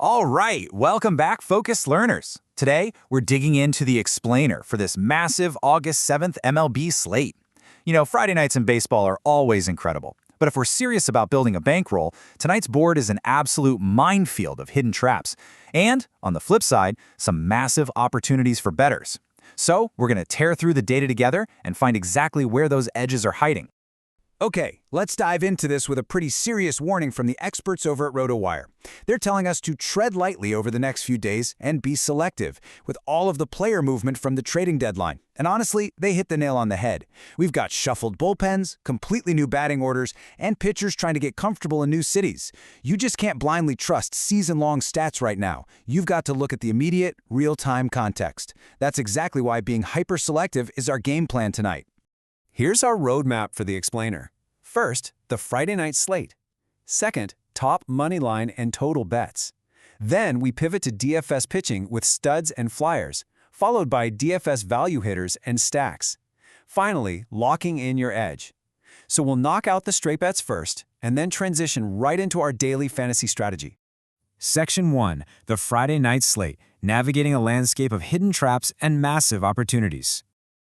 All right, welcome back, focused learners. Today, we're digging into the explainer for this massive August 7th MLB slate. You know, Friday nights in baseball are always incredible. But if we're serious about building a bankroll, tonight's board is an absolute minefield of hidden traps. And, on the flip side, some massive opportunities for bettors. So, we're going to tear through the data together and find exactly where those edges are hiding. Okay, let's dive into this with a pretty serious warning from the experts over at RotoWire. They're telling us to tread lightly over the next few days and be selective, with all of the player movement from the trading deadline. And honestly, they hit the nail on the head. We've got shuffled bullpens, completely new batting orders, and pitchers trying to get comfortable in new cities. You just can't blindly trust season-long stats right now. You've got to look at the immediate, real-time context. That's exactly why being hyper-selective is our game plan tonight. Here's our roadmap for the explainer. First, the Friday night slate. Second, top money line and total bets. Then we pivot to DFS pitching with studs and flyers, followed by DFS value hitters and stacks. Finally, locking in your edge. So we'll knock out the straight bets first, and then transition right into our daily fantasy strategy. Section 1, the Friday night slate, navigating a landscape of hidden traps and massive opportunities.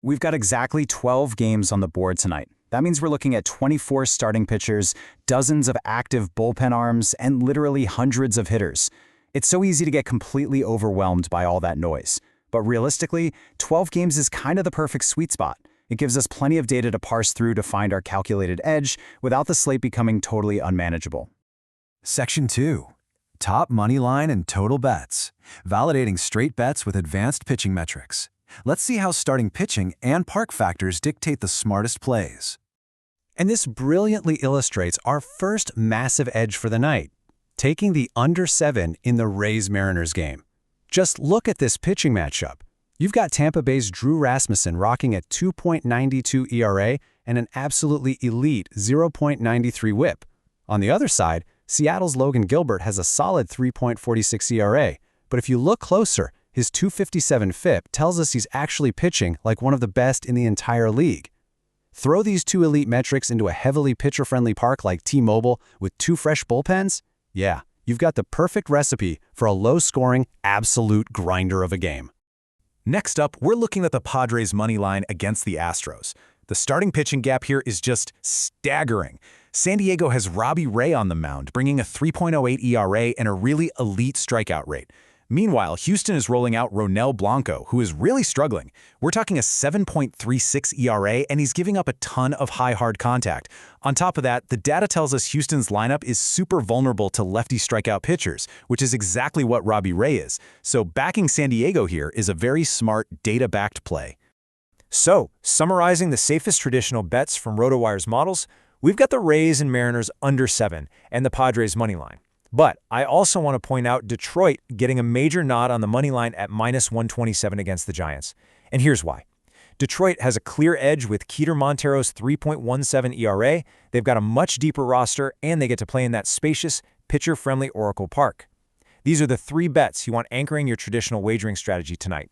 We've got exactly 12 games on the board tonight. That means we're looking at 24 starting pitchers, dozens of active bullpen arms, and literally hundreds of hitters. It's so easy to get completely overwhelmed by all that noise. But realistically, 12 games is kind of the perfect sweet spot. It gives us plenty of data to parse through to find our calculated edge without the slate becoming totally unmanageable. Section 2. Top money line and total bets. Validating straight bets with advanced pitching metrics. Let's see how starting pitching and park factors dictate the smartest plays. And this brilliantly illustrates our first massive edge for the night, taking the under 7 in the Rays-Mariners game. Just look at this pitching matchup. You've got Tampa Bay's Drew Rasmussen rocking at 2.92 ERA and an absolutely elite 0.93 whip. On the other side, Seattle's Logan Gilbert has a solid 3.46 ERA, but if you look closer, his 257 FIP tells us he's actually pitching like one of the best in the entire league. Throw these two elite metrics into a heavily pitcher-friendly park like T-Mobile with two fresh bullpens? Yeah, you've got the perfect recipe for a low-scoring, absolute grinder of a game. Next up, we're looking at the Padres' money line against the Astros. The starting pitching gap here is just staggering. San Diego has Robbie Ray on the mound, bringing a 3.08 ERA and a really elite strikeout rate. Meanwhile, Houston is rolling out Ronel Blanco, who is really struggling. We're talking a 7.36 ERA, and he's giving up a ton of high hard contact. On top of that, the data tells us Houston's lineup is super vulnerable to lefty strikeout pitchers, which is exactly what Robbie Ray is. So backing San Diego here is a very smart, data-backed play. So, summarizing the safest traditional bets from RotoWire's models, we've got the Rays and Mariners under 7 and the Padres money line. But I also want to point out Detroit getting a major nod on the money line at -127 against the Giants. And here's why. Detroit has a clear edge with Keter Montero's 3.17 ERA, they've got a much deeper roster, and they get to play in that spacious, pitcher-friendly Oracle Park. These are the 3 bets you want anchoring your traditional wagering strategy tonight.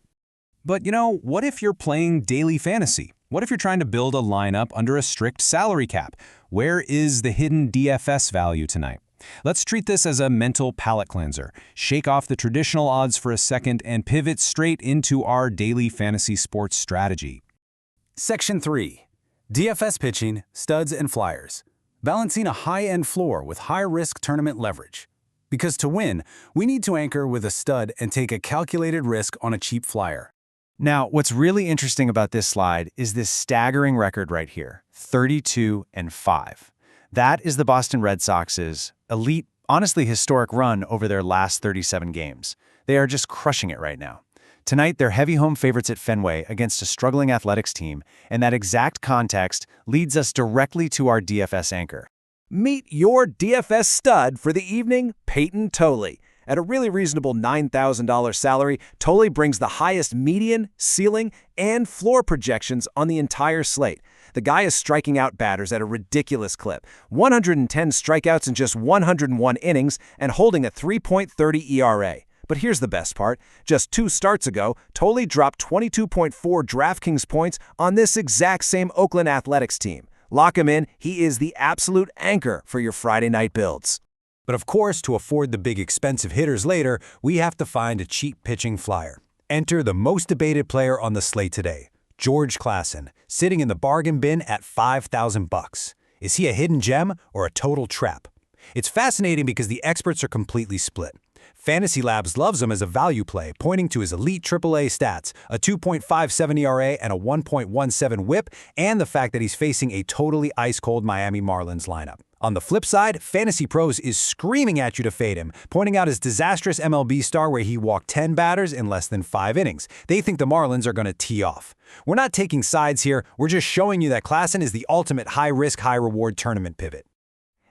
But you know, what if you're playing daily fantasy? What if you're trying to build a lineup under a strict salary cap? Where is the hidden DFS value tonight? Let's treat this as a mental palate cleanser. Shake off the traditional odds for a second and pivot straight into our daily fantasy sports strategy. Section 3. DFS pitching, studs, and flyers. Balancing a high-end floor with high-risk tournament leverage. Because to win, we need to anchor with a stud and take a calculated risk on a cheap flyer. Now, what's really interesting about this slide is this staggering record right here, 32-5. That is the Boston Red Sox's elite, honestly historic run over their last 37 games. They are just crushing it right now. Tonight, they're heavy home favorites at Fenway against a struggling Athletics team, and that exact context leads us directly to our DFS anchor. Meet your DFS stud for the evening, Peyton Tolley. At a really reasonable $9,000 salary, Tolley brings the highest median, ceiling, and floor projections on the entire slate. The guy is striking out batters at a ridiculous clip, 110 strikeouts in just 101 innings and holding a 3.30 ERA. But here's the best part. Just 2 starts ago, Tolley dropped 22.4 DraftKings points on this exact same Oakland Athletics team. Lock him in. He is the absolute anchor for your Friday night builds. But of course, to afford the big expensive hitters later, we have to find a cheap pitching flyer. Enter the most debated player on the slate today, George Klassen, sitting in the bargain bin at $5,000. Is he a hidden gem or a total trap? It's fascinating because the experts are completely split. Fantasy Labs loves him as a value play, pointing to his elite AAA stats, a 2.57 ERA and a 1.17 WHIP, and the fact that he's facing a totally ice-cold Miami Marlins lineup. On the flip side, Fantasy Pros is screaming at you to fade him, pointing out his disastrous MLB start where he walked 10 batters in less than 5 innings. They think the Marlins are going to tee off. We're not taking sides here, we're just showing you that Klassen is the ultimate high-risk, high-reward tournament pivot.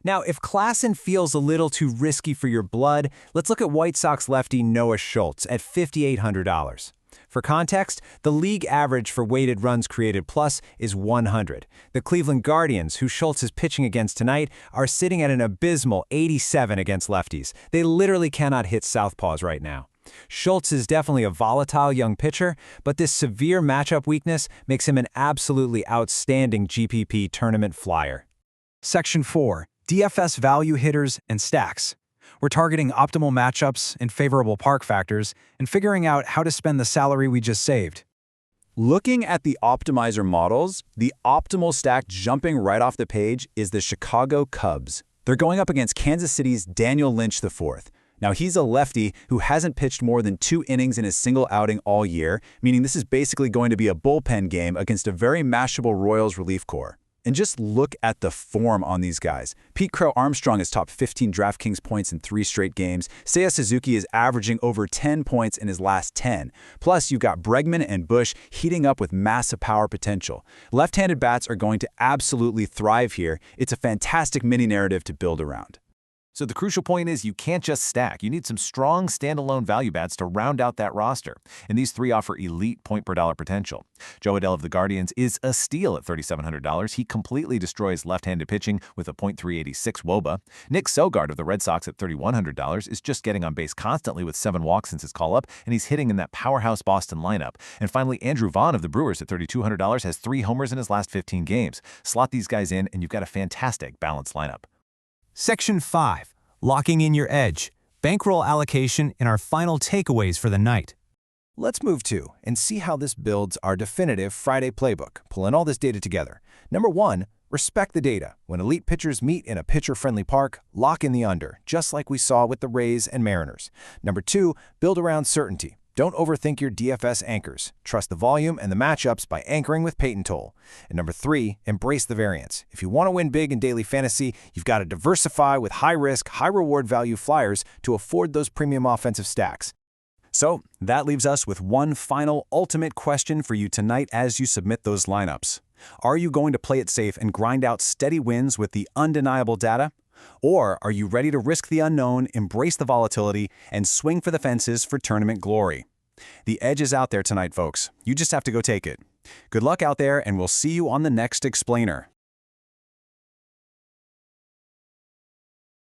Now, if Klassen feels a little too risky for your blood, let's look at White Sox lefty Noah Schultz at $5,800. For context, the league average for weighted runs created plus is 100. The Cleveland Guardians, who Schultz is pitching against tonight, are sitting at an abysmal 87 against lefties. They literally cannot hit southpaws right now. Schultz is definitely a volatile young pitcher, but this severe matchup weakness makes him an absolutely outstanding GPP tournament flyer. Section 4. DFS value hitters and stacks. We're targeting optimal matchups and favorable park factors and figuring out how to spend the salary we just saved. Looking at the optimizer models, the optimal stack jumping right off the page is the Chicago Cubs. They're going up against Kansas City's Daniel Lynch IV. Now, he's a lefty who hasn't pitched more than 2 innings in a single outing all year, meaning this is basically going to be a bullpen game against a very mashable Royals relief corps. And just look at the form on these guys. Pete Crow Armstrong has topped 15 DraftKings points in 3 straight games. Seiya Suzuki is averaging over 10 points in his last 10. Plus, you've got Bregman and Bush heating up with massive power potential. Left-handed bats are going to absolutely thrive here. It's a fantastic mini-narrative to build around. So the crucial point is you can't just stack. You need some strong standalone value bats to round out that roster. And these 3 offer elite point per dollar potential. Joe Adell of the Guardians is a steal at $3,700. He completely destroys left-handed pitching with a .386 WOBA. Nick Sogard of the Red Sox at $3,100 is just getting on base constantly with 7 walks since his call-up, and he's hitting in that powerhouse Boston lineup. And finally, Andrew Vaughn of the Brewers at $3,200 has 3 homers in his last 15 games. Slot these guys in, and you've got a fantastic balanced lineup. Section 5. Locking in your edge. Bankroll allocation and our final takeaways for the night. Let's move to and see how this builds our definitive Friday playbook, pulling all this data together. Number 1, respect the data. When elite pitchers meet in a pitcher-friendly park, lock in the under, just like we saw with the Rays and Mariners. Number 2, build around certainty. Don't overthink your DFS anchors. Trust the volume and the matchups by anchoring with Peyton Toll. And number 3, embrace the variance. If you want to win big in daily fantasy, you've got to diversify with high-risk, high-reward value flyers to afford those premium offensive stacks. So that leaves us with one final ultimate question for you tonight as you submit those lineups. Are you going to play it safe and grind out steady wins with the undeniable data? Or are you ready to risk the unknown, embrace the volatility, and swing for the fences for tournament glory? The edge is out there tonight, folks. You just have to go take it. Good luck out there, and we'll see you on the next Explainer.